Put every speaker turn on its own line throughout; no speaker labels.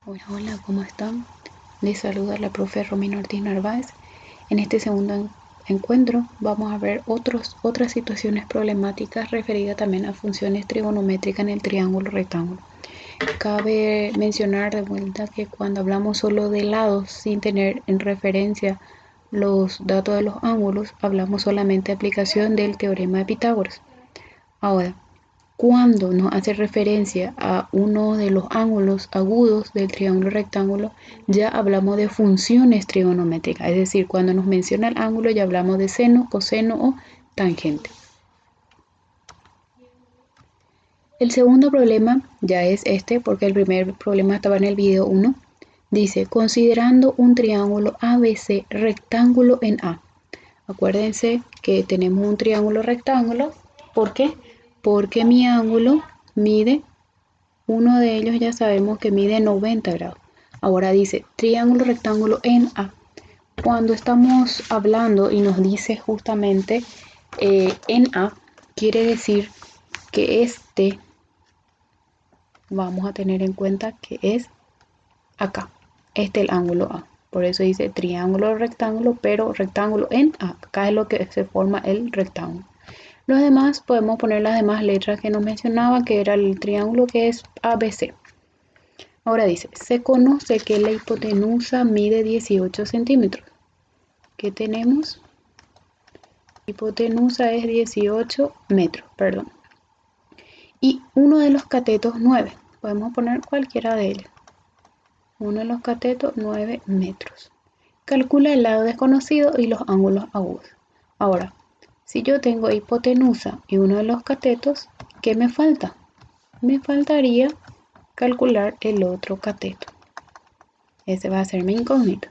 Hola, hola, ¿cómo están? Les saluda la profe Romina Ortiz Narváez. En este segundo encuentro vamos a ver otras situaciones problemáticas referidas también a funciones trigonométricas en el triángulo rectángulo. Cabe mencionar de vuelta que cuando hablamos solo de lados sin tener en referencia los datos de los ángulos, hablamos solamente de aplicación del teorema de Pitágoras. Ahora, cuando nos hace referencia a uno de los ángulos agudos del triángulo rectángulo, ya hablamos de funciones trigonométricas, es decir, cuando nos menciona el ángulo ya hablamos de seno, coseno o tangente. El segundo problema ya es este, porque el primer problema estaba en el video 1. Dice, considerando un triángulo ABC rectángulo en A. Acuérdense que tenemos un triángulo rectángulo. ¿Por qué? Porque mi ángulo mide, uno de ellos ya sabemos que mide 90 grados. Ahora dice triángulo rectángulo en A. Cuando estamos hablando y nos dice justamente en A, quiere decir que vamos a tener en cuenta que es acá. Este es el ángulo A. Por eso dice triángulo rectángulo, pero rectángulo en A. Acá es lo que se forma el rectángulo. Los demás podemos poner las demás letras que nos mencionaba, que era el triángulo que es ABC. Ahora dice, se conoce que la hipotenusa mide 18 centímetros. ¿Qué tenemos? Hipotenusa es 18 metros, perdón. Y uno de los catetos 9. Podemos poner cualquiera de ellos. Uno de los catetos 9 metros. Calcula el lado desconocido y los ángulos agudos. Ahora, si yo tengo hipotenusa y uno de los catetos, ¿qué me falta? Me faltaría calcular el otro cateto. Ese va a ser mi incógnito.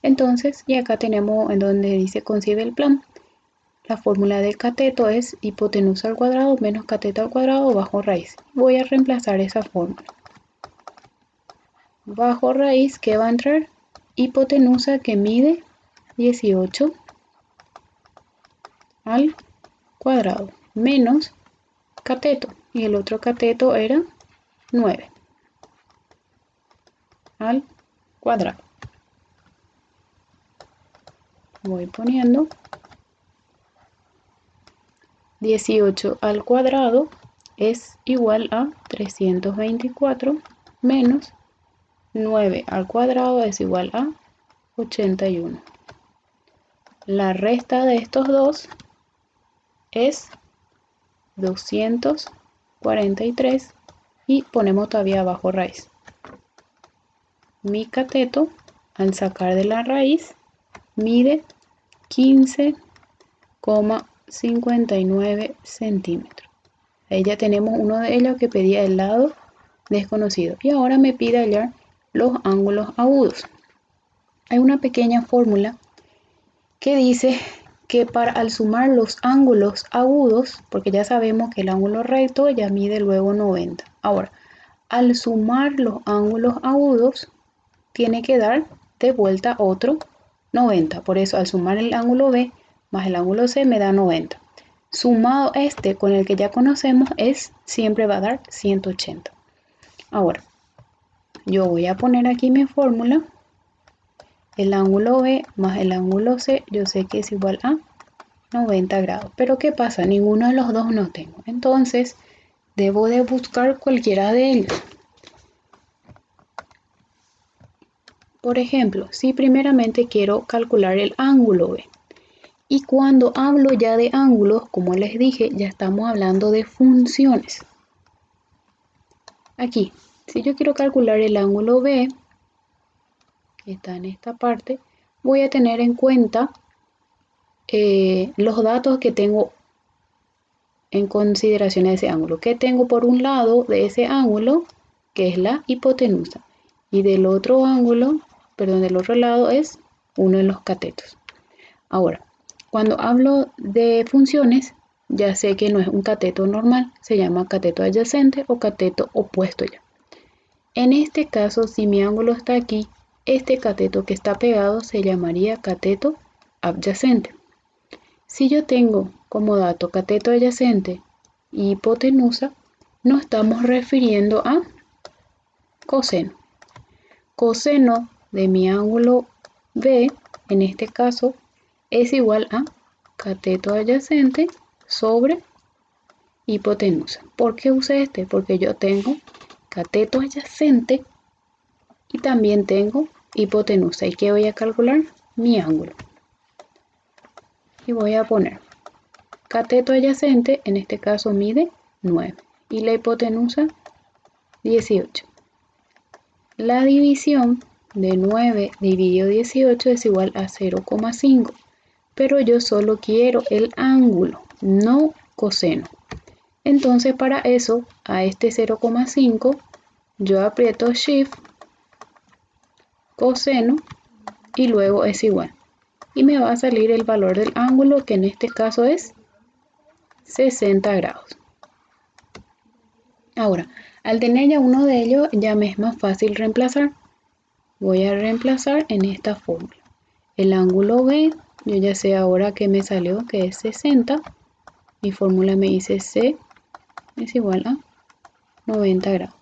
Entonces, y acá tenemos en donde dice concibe el plan. La fórmula del cateto es hipotenusa al cuadrado menos cateto al cuadrado bajo raíz. Voy a reemplazar esa fórmula. Bajo raíz, ¿qué va a entrar? Hipotenusa que mide 18 al cuadrado menos cateto, y el otro cateto era 9 al cuadrado. Voy poniendo 18 al cuadrado es igual a 324 menos 9 al cuadrado es igual a 81. La resta de estos dos es 243 y ponemos todavía bajo raíz. Mi cateto, al sacar de la raíz, mide 15,59 centímetros. Ahí ya tenemos uno de ellos que pedía el lado desconocido. Y ahora me pide hallar los ángulos agudos. Hay una pequeña fórmula que dice que al sumar los ángulos agudos, porque ya sabemos que el ángulo recto ya mide luego 90. Ahora, al sumar los ángulos agudos, tiene que dar de vuelta otro 90. Por eso, al sumar el ángulo B más el ángulo C me da 90. Sumado este con el que ya conocemos, siempre va a dar 180. Ahora, yo voy a poner aquí mi fórmula. El ángulo B más el ángulo C, yo sé que es igual a 90 grados. Pero ¿qué pasa? Ninguno de los dos no tengo. Entonces, debo de buscar cualquiera de ellos. Por ejemplo, si primeramente quiero calcular el ángulo B. Y cuando hablo ya de ángulos, como les dije, ya estamos hablando de funciones. Aquí, si yo quiero calcular el ángulo B, que está en esta parte, voy a tener en cuenta los datos que tengo en consideración de ese ángulo. ¿Qué tengo por un lado de ese ángulo? Que es la hipotenusa. Y del otro ángulo, perdón, del otro lado es uno de los catetos. Ahora, cuando hablo de funciones, ya sé que no es un cateto normal, se llama cateto adyacente o cateto opuesto ya. En este caso, si mi ángulo está aquí, este cateto que está pegado se llamaría cateto adyacente. Si yo tengo como dato cateto adyacente y hipotenusa, nos estamos refiriendo a coseno. coseno de mi ángulo B, en este caso, es igual a cateto adyacente sobre hipotenusa. ¿Por qué usé este? Porque yo tengo cateto adyacente y también tengo hipotenusa. ¿Y qué voy a calcular? Mi ángulo. Y voy a poner cateto adyacente, en este caso mide 9 y la hipotenusa 18. La división de 9 dividido 18 es igual a 0,5, pero yo solo quiero el ángulo, no coseno. Entonces para eso, a este 0,5, yo aprieto Shift, coseno, y luego es igual. Y me va a salir el valor del ángulo, que en este caso es 60 grados. Ahora, al tener ya uno de ellos, ya me es más fácil reemplazar. Voy a reemplazar en esta fórmula. El ángulo B, yo ya sé ahora que me salió que es 60. Mi fórmula me dice C es igual a 90 grados.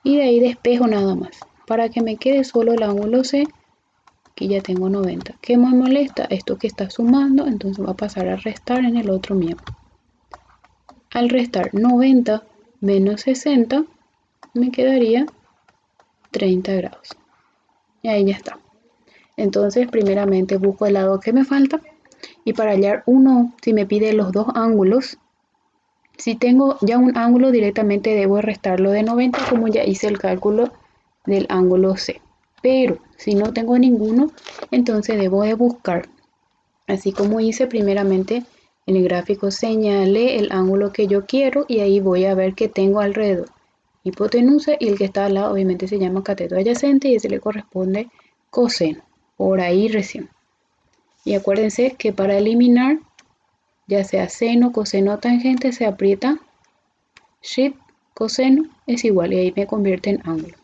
Y de ahí despejo nada más. Para que me quede solo el ángulo C, aquí ya tengo 90. ¿Qué me molesta? Esto que está sumando, entonces va a pasar a restar en el otro miembro. Al restar 90 menos 60, me quedaría 30 grados. Y ahí ya está. Entonces, primeramente busco el lado que me falta. Y para hallar uno, si me pide los dos ángulos, si tengo ya un ángulo, directamente debo restarlo de 90, como ya hice el cálculo del ángulo C. Pero si no tengo ninguno, entonces debo de buscar, así como hice primeramente en el gráfico, señalé el ángulo que yo quiero y ahí voy a ver que tengo alrededor hipotenusa, y el que está al lado obviamente se llama cateto adyacente y ese le corresponde coseno, por ahí recién. Y acuérdense que para eliminar, ya sea seno, coseno o tangente, se aprieta Shift, coseno es igual, y ahí me convierte en ángulo.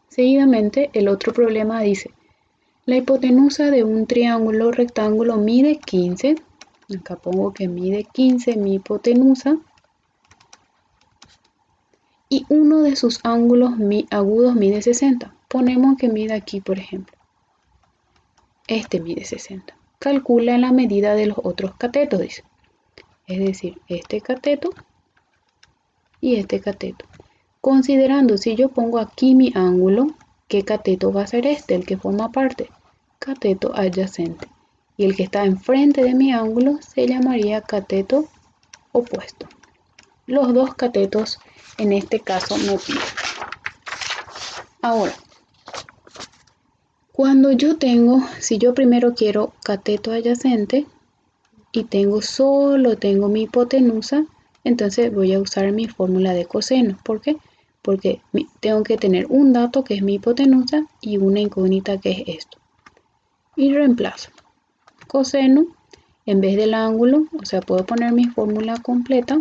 Seguidamente, el otro problema dice, la hipotenusa de un triángulo rectángulo mide 15. Acá pongo que mide 15 mi hipotenusa. Y uno de sus ángulos agudos mide 60. Ponemos que mide aquí, por ejemplo. Este mide 60. Calcula la medida de los otros catetos, dice. Es decir, este cateto y este cateto. Considerando, si yo pongo aquí mi ángulo, ¿qué cateto va a ser este? El que forma parte. Cateto adyacente. Y el que está enfrente de mi ángulo se llamaría cateto opuesto. Los dos catetos en este caso me piden. Ahora, cuando yo tengo, si yo primero quiero cateto adyacente y solo tengo mi hipotenusa, entonces voy a usar mi fórmula de coseno. ¿Por qué? Porque tengo que tener un dato que es mi hipotenusa y una incógnita que es esto. Y reemplazo. Coseno, en vez del ángulo, o sea, puedo poner mi fórmula completa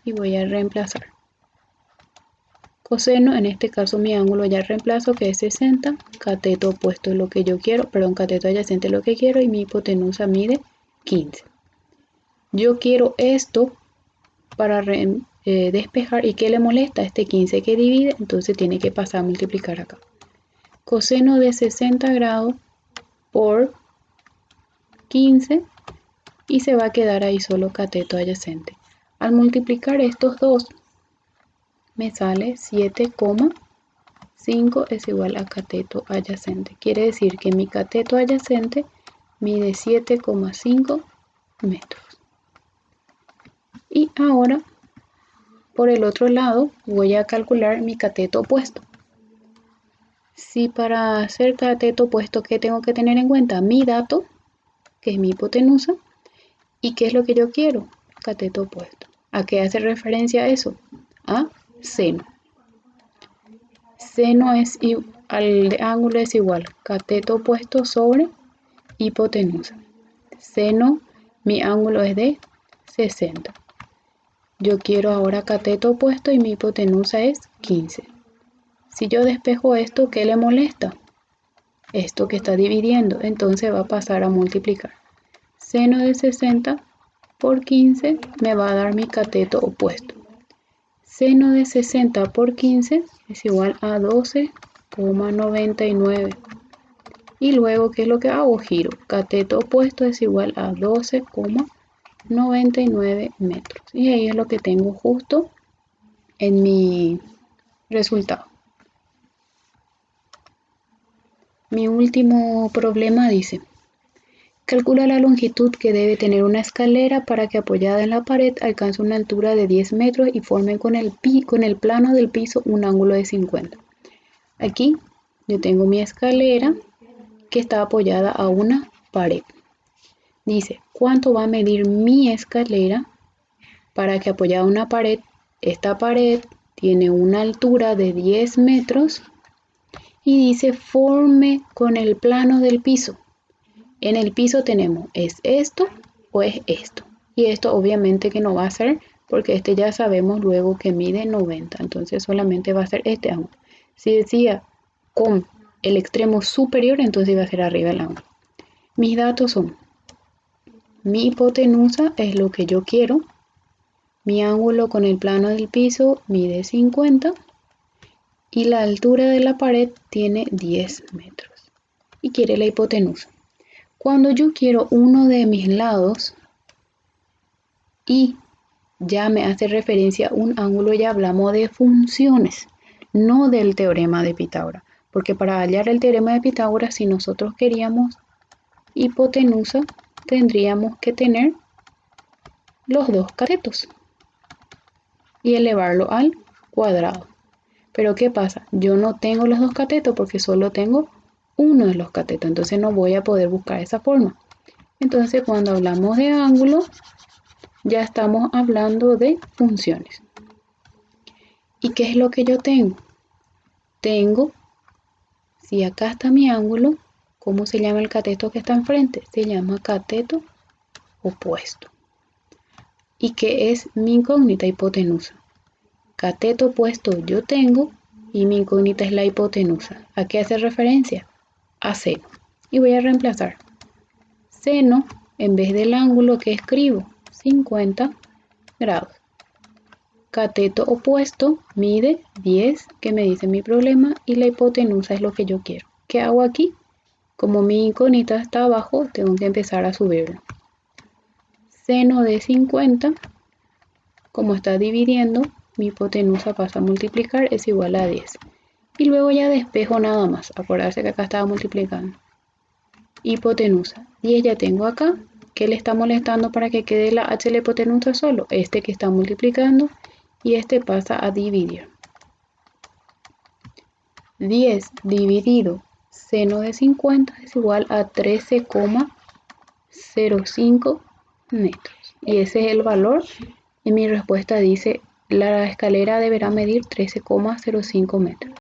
y voy a reemplazar. Coseno, en este caso mi ángulo ya reemplazo, que es 60, cateto opuesto es lo que yo quiero, perdón, cateto adyacente es lo que quiero, y mi hipotenusa mide 15. Yo quiero esto para despejar, ¿y qué le molesta? Este 15 que divide, entonces tiene que pasar a multiplicar acá. Coseno de 60 grados por 15 y se va a quedar ahí solo cateto adyacente. Al multiplicar estos dos, me sale 7,5 es igual a cateto adyacente. Quiere decir que mi cateto adyacente mide 7,5 metros. Y ahora, por el otro lado, voy a calcular mi cateto opuesto. Si para hacer cateto opuesto, ¿qué tengo que tener en cuenta? Mi dato, que es mi hipotenusa, y ¿qué es lo que yo quiero? Cateto opuesto. ¿A qué hace referencia eso? A seno. Seno al ángulo es igual cateto opuesto sobre hipotenusa. Seno, mi ángulo es de 60. Yo quiero ahora cateto opuesto y mi hipotenusa es 15. Si yo despejo esto, ¿qué le molesta? Esto que está dividiendo, entonces va a pasar a multiplicar. Seno de 60 por 15 me va a dar mi cateto opuesto. Seno de 60 por 15 es igual a 12,99. Y luego, ¿qué es lo que hago? Giro. Cateto opuesto es igual a 12,99 metros. Y ahí es lo que tengo justo en mi resultado. Mi último problema dice: calcula la longitud que debe tener una escalera para que apoyada en la pared alcance una altura de 10 metros y forme con el plano del piso un ángulo de 50. Aquí yo tengo mi escalera que está apoyada a una pared. Dice, ¿cuánto va a medir mi escalera para que apoyada a una pared? Esta pared tiene una altura de 10 metros y dice forme con el plano del piso. En el piso tenemos, ¿es esto o es esto? Y esto obviamente que no va a ser, porque este ya sabemos luego que mide 90, entonces solamente va a ser este ángulo. Si decía con el extremo superior, entonces va a ser arriba el ángulo. Mis datos son, mi hipotenusa es lo que yo quiero, mi ángulo con el plano del piso mide 50 y la altura de la pared tiene 10 metros. Y quiere la hipotenusa. Cuando yo quiero uno de mis lados y ya me hace referencia a un ángulo, ya hablamos de funciones, no del teorema de Pitágoras. Porque para hallar el teorema de Pitágoras, si nosotros queríamos hipotenusa, tendríamos que tener los dos catetos y elevarlo al cuadrado. Pero ¿qué pasa? Yo no tengo los dos catetos porque solo tengo uno de los catetos, entonces no voy a poder buscar esa forma. Entonces cuando hablamos de ángulo, ya estamos hablando de funciones. ¿Y qué es lo que yo tengo? Tengo, si acá está mi ángulo, ¿cómo se llama el cateto que está enfrente? Se llama cateto opuesto. ¿Y qué es mi incógnita? Hipotenusa. Cateto opuesto yo tengo y mi incógnita es la hipotenusa. ¿A qué hace referencia? A seno. Y voy a reemplazar seno en vez del ángulo que escribo, 50 grados. Cateto opuesto mide 10, que me dice mi problema, y la hipotenusa es lo que yo quiero. ¿Qué hago aquí? Como mi incógnita está abajo, tengo que empezar a subirlo. Seno de 50, como está dividiendo, mi hipotenusa pasa a multiplicar, es igual a 10. Y luego ya despejo nada más. Acordarse que acá estaba multiplicando. Hipotenusa. 10 ya tengo acá. ¿Qué le está molestando para que quede la h de la hipotenusa solo? Este que está multiplicando y este pasa a dividir. 10 dividido seno de 50 es igual a 13,05 metros. Y ese es el valor. Y mi respuesta dice, la escalera deberá medir 13,05 metros.